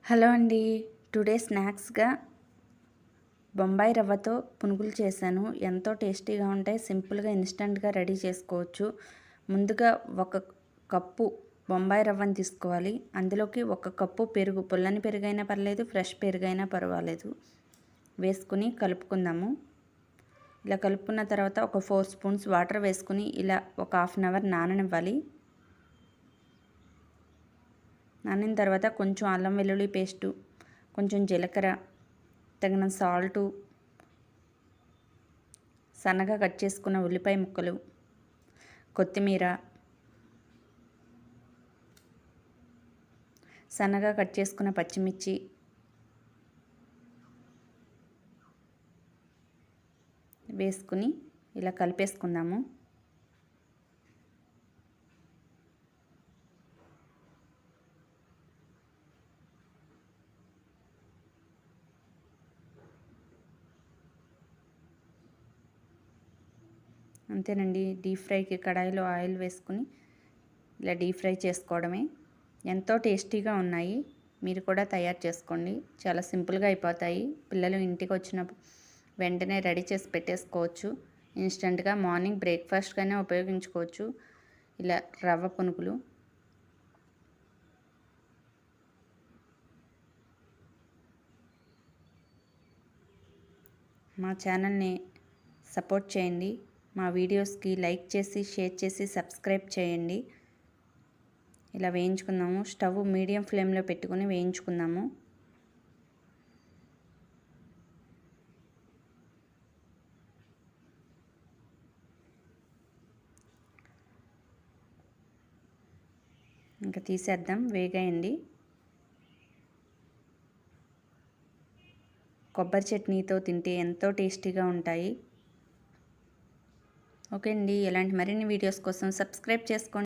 Hello అండి. Today స్నాక్స్‌గా Bombay రవ్వతో పునుగులు చేశాను. ఎంతో టేస్టీగా ఉంటాయి. సింపుల్‌గా ఇన్‌స్టంట్‌గా రెడీ చేసుకోవచ్చు. ముందుగా ఒక కప్పు బొంబాయి రవ్వను తీసుకోవాలి. అందులోకి ఒక కప్పు పెరుగు, పుల్లని పెరుగైనా పర్లేదు, ఫ్రెష్ పెరుగైనా పర్వాలేదు, వేసుకుని కలుపుకుందాము. ఇలా కలుపుకున్న తర్వాత ఒక 4 స్పూన్స్ వాటర్ వేసుకుని ఇలా ఒక హాఫ్ అన్ అవర్ నాననివ్వాలి. నానిన తర్వాత కొంచెం అల్లం వెల్లుల్లి పేస్టు, కొంచెం జీలకర్ర, తగిన సాల్టు, సన్నగా కట్ చేసుకున్న ఉల్లిపాయ ముక్కలు, కొత్తిమీర, సన్నగా కట్ చేసుకున్న పచ్చిమిర్చి వేసుకుని ఇలా కలిపేసుకుందాము. అంతేనండి. డీప్ ఫ్రైకి కడాయిలో ఆయిల్ వేసుకుని ఇలా డీప్ ఫ్రై చేసుకోవడమే. ఎంతో టేస్టీగా ఉన్నాయి. మీరు కూడా తయారు చేసుకోండి. చాలా సింపుల్గా అయిపోతాయి. పిల్లలు ఇంటికి వచ్చినప్పుడు వెంటనే రెడీ చేసి పెట్టేసుకోవచ్చు. ఇన్స్టెంట్గా మార్నింగ్ బ్రేక్ఫాస్ట్గానే ఉపయోగించుకోవచ్చు. ఇలా రవ్వ పునుగులు. మా ఛానల్ని సపోర్ట్ చేయండి. మా వీడియోస్కి లైక్ చేసి, షేర్ చేసి, సబ్స్క్రైబ్ చేయండి. ఇలా వేయించుకుందాము. స్టవ్ మీడియం ఫ్లేమ్లో పెట్టుకుని వేయించుకుందాము. ఇంకా తీసేద్దాం. వేగాయండి. కొబ్బరి చట్నీతో తింటే ఎంతో టేస్టీగా ఉంటాయి. ఓకే అండి. ఇలాంటి మరిన్ని వీడియోస్ కోసం సబ్స్క్రైబ్ చేసుకోండి.